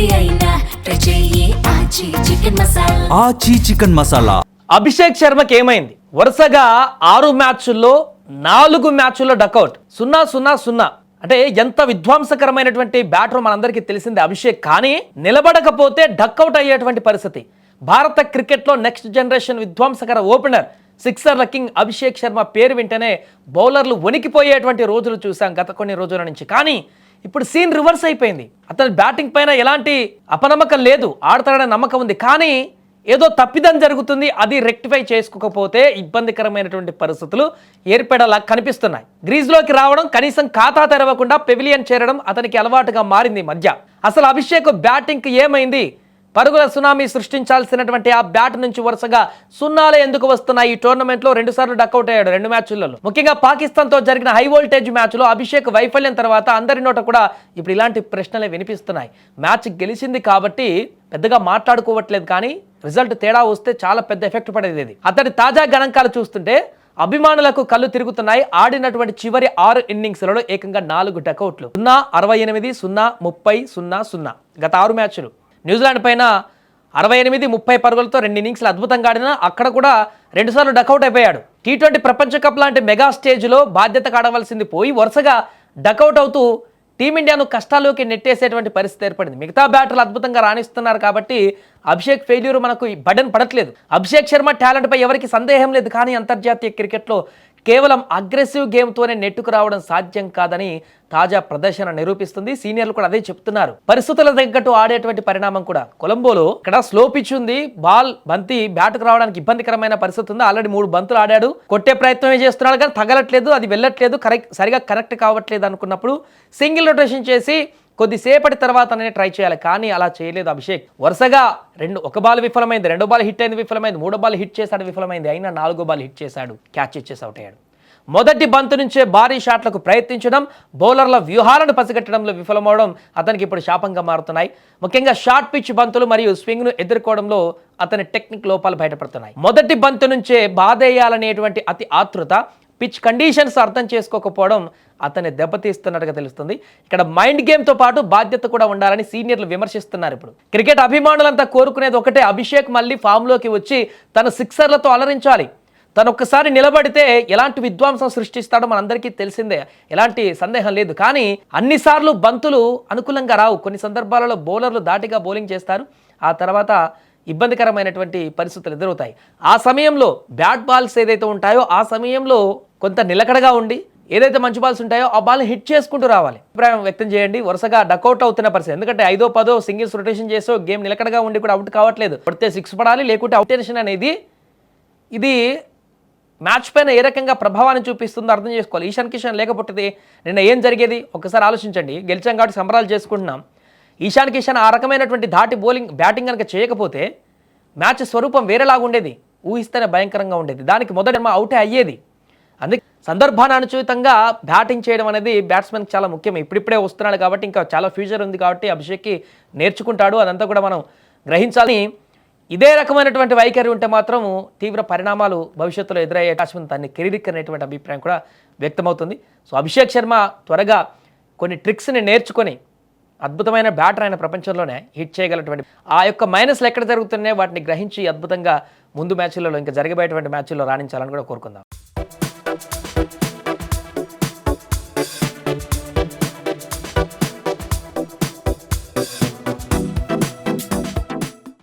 ఏది అయినా ట్రై చెయ్యి ఆచి చికెన్ మసాలా. ఆచి చికెన్ మసాలా. అభిషేక్ శర్మకి ఏమైంది? వరుసగా 6 మ్యాచ్ల్లో 4 మ్యాచ్ల్లో డకౌట్. 0-0-0 అంటే ఎంత విధ్వంసకరమైనటువంటి బ్యాటర్ మనందరికీ తెలిసిందే అభిషేక్. కానీ నిలబడకపోతే డక్అవుట్ అయ్యేటువంటి పరిస్థితి. భారత క్రికెట్లో నెక్స్ట్ జనరేషన్ విధ్వంసకర ఓపెనర్ సిక్సర్ల కింగ్ అభిషేక్ శర్మ పేరు వింటేనే బౌలర్లు వణికిపోయేటువంటి రోజులు చూసాం గత కొన్ని రోజుల నుంచి. కానీ ఇప్పుడు సీన్ రివర్స్ అయిపోయింది. అతని బ్యాటింగ్ పైన ఎలాంటి అపనమ్మకం లేదు, ఆడతాడనే నమ్మకం ఉంది. కానీ ఏదో తప్పిదం జరుగుతుంది, అది రెక్టిఫై చేసుకోకపోతే ఇబ్బందికరమైనటువంటి పరిస్థితులు ఏర్పడేలా కనిపిస్తున్నాయి. గ్రీజ్లోకి రావడం, కనీసం ఖాతా తెరవకుండా పెవిలియన్ చేరడం అతనికి అలవాటుగా మారింది మధ్య. అసలు అభిషేక్ బ్యాటింగ్కి ఏమైంది? పరుగుల సునామీ సృష్టించాల్సినటువంటి ఆ బ్యాట్ నుంచి వరుసగా సున్నాలే ఎందుకు వస్తున్నాయి? ఈ టోర్నమెంట్లో 2 సార్లు డక్అవుట్ అయ్యాడు 2 మ్యాచ్లలో. ముఖ్యంగా పాకిస్తాన్తో జరిగిన హై వోల్టేజ్ మ్యాచ్లో అభిషేక్ వైఫల్యం తర్వాత అందరి నోట కూడా ఇప్పుడు ఇలాంటి ప్రశ్నలే వినిపిస్తున్నాయి. మ్యాచ్ గెలిచింది కాబట్టి పెద్దగా మాట్లాడుకోవట్లేదు, కానీ రిజల్ట్ తేడా వస్తే చాలా పెద్ద ఎఫెక్ట్ పడేది. అతడి తాజా గణాంకాలు చూస్తుంటే అభిమానులకు కళ్ళు తిరుగుతున్నాయి. ఆడినటువంటి చివరి 6 ఇన్నింగ్స్లలో ఏకంగా 4 డకౌట్లు. 0-68, 0-30-0-0 గత 6 మ్యాచ్లు. న్యూజిలాండ్ పైన 68-30 పరుగులతో 2 ఇన్నింగ్స్లు అద్భుతంగా ఆడినా అక్కడ కూడా 2 సార్లు డకౌట్ అయిపోయాడు. T20 ప్రపంచ కప్ లాంటి మెగా స్టేజ్లో బాధ్యతగా ఆడవలసింది పోయి వరుసగా డకౌట్ అవుతూ టీమిండియాను కష్టాల్లోకి నెట్టేసేటువంటి పరిస్థితి ఏర్పడింది. మిగతా బ్యాటర్లు అద్భుతంగా రాణిస్తున్నారు కాబట్టి అభిషేక్ ఫెయిల్యూర్ మనకు బటన్ పడట్లేదు. అభిషేక్ శర్మ టాలెంట్పై ఎవరికి సందేహం లేదు. కానీ అంతర్జాతీయ క్రికెట్లో కేవలం అగ్రెసివ్ గేమ్తోనే నెట్టుకు రావడం సాధ్యం కాదని తాజా ప్రదర్శన నిరూపిస్తుంది. సీనియర్లు కూడా అదే చెప్తున్నారు. పరిస్థితుల తగ్గట్టు ఆడేటువంటి పరిణామం కూడా. కొలంబోలో ఇక్కడ స్లో పిచ్ ఉంది, బంతి బ్యాట్కు రావడానికి ఇబ్బందికరమైన పరిస్థితి ఉంది. ఆల్రెడీ 3 బంతులు ఆడాడు, కొట్టే ప్రయత్నమే చేస్తున్నాడు కానీ తగలట్లేదు, అది వెళ్ళట్లేదు, సరిగా కనెక్ట్ కావట్లేదు అనుకున్నప్పుడు సింగిల్ రొటేషన్ చేసి కొద్దిసేపటి తర్వాతనే ట్రై చేయాలి. కానీ అలా చేయలేదు అభిషేక్. వరుసగా 1 బాల్ విఫలమైంది, 2 బాల్ హిట్ అయింది విఫలమైంది, 3 బాల్ హిట్ చేశాడు విఫలమైంది, అయినా 4 బాల్ హిట్ చేశాడు, క్యాచ్ ఇచ్చేసి అవుట్ అయ్యాడు. మొదటి బంతు నుంచే భారీ షాట్లకు ప్రయత్నించడం, బౌలర్ల వ్యూహాలను పసిగట్టడంలో విఫలమవడం అతనికి ఇప్పుడు శాపంగా మారుతున్నాయి. ముఖ్యంగా షార్ట్ పిచ్ బంతులు మరియు స్వింగ్ను ఎదుర్కోవడంలో అతని టెక్నిక్ లోపాలు బయటపడుతున్నాయి. మొదటి బంతు నుంచే బాధేయాలనేటువంటి అతి ఆతృత, పిచ్ కండిషన్స్ అర్థం చేసుకోకపోవడం అతన్ని దెబ్బతీస్తున్నట్టుగా తెలుస్తుంది. ఇక్కడ మైండ్ గేమ్తో పాటు బాధ్యత కూడా ఉండాలని సీనియర్లు విమర్శిస్తున్నారు. ఇప్పుడు క్రికెట్ అభిమానులంతా కోరుకునేది ఒకటే, అభిషేక్ మళ్ళీ ఫామ్లోకి వచ్చి తన సిక్సర్లతో అలరించాలి. తను ఒక్కసారి నిలబడితే ఎలాంటి విధ్వంసం సృష్టిస్తాడో మనందరికీ తెలిసిందే, ఎలాంటి సందేహం లేదు. కానీ అన్నిసార్లు బంతులు అనుకూలంగా రావు. కొన్ని సందర్భాలలో బౌలర్లు దాటిగా బౌలింగ్ చేస్తారు, ఆ తర్వాత ఇబ్బందికరమైనటువంటి పరిస్థితులు ఎదురవుతాయి. ఆ సమయంలో బ్యాట్ బాల్స్ ఏదైతే ఉంటాయో ఆ సమయంలో కొంత నిలకడగా ఉండి ఏదైతే మంచి బాల్స్ ఉంటాయో ఆ బాల్ని హిట్ చేసుకుంటూ రావాలి. అభిప్రాయం వ్యక్తం చేయండి. వరుసగా డకౌట్ అవుతున్న పరిస్థితి. ఎందుకంటే 5-10 సింగిల్స్ రొటేషన్ చేసో గేమ్ నిలకడగా ఉండి కూడా అవుట్ కావట్లేదు. పడితే 6 పడాలి, లేకుంటే అవుటేషన్ అనేది ఇది మ్యాచ్ పైన ఏ రకంగా ప్రభావాన్ని చూపిస్తుందో అర్థం చేసుకోవాలి. ఈశాన్ కిషన్ లేకపోతే నిన్న ఏం జరిగేది ఒకసారి ఆలోచించండి. గెలిచాం కాబట్టి సంబరాలు చేసుకుంటున్నాం. ఈశాన్ కిషన్ ఆ రకమైనటువంటి ధాటి బ్యాటింగ్ కనుక చేయకపోతే మ్యాచ్ స్వరూపం వేరేలాగుండేది, ఊహిస్తేనే భయంకరంగా ఉండేది. దానికి మొదట అవుటే అయ్యేది. అందుకే సందర్భానుచితంగా బ్యాటింగ్ చేయడం అనేది బ్యాట్స్మెన్కి చాలా ముఖ్యం. ఇప్పుడిప్పుడే వస్తున్నాడు కాబట్టి ఇంకా చాలా ఫ్యూచర్ ఉంది కాబట్టి అభిషేక్కి నేర్చుకుంటాడు, అదంతా కూడా మనం గ్రహించాలి. ఇదే రకమైనటువంటి వైఖరి ఉంటే మాత్రం తీవ్ర పరిణామాలు భవిష్యత్తులో ఎదురయ్యే అవకాశం ఉంది. దాన్ని కెరీర్ అనేటువంటి అభిప్రాయం కూడా వ్యక్తమవుతుంది. సో అభిషేక్ శర్మ త్వరగా కొన్ని ట్రిక్స్ని నేర్చుకొని అద్భుతమైన బ్యాటర్ అయిన ప్రపంచంలోనే హిట్ చేయగలటువంటి ఆ యొక్క మైనస్లు ఎక్కడ జరుగుతున్నాయో వాటిని గ్రహించి అద్భుతంగా ముందు మ్యాచ్లలో ఇంకా జరగబోయేటువంటి మ్యాచ్ల్లో రాణించాలని కూడా కోరుకుందాం.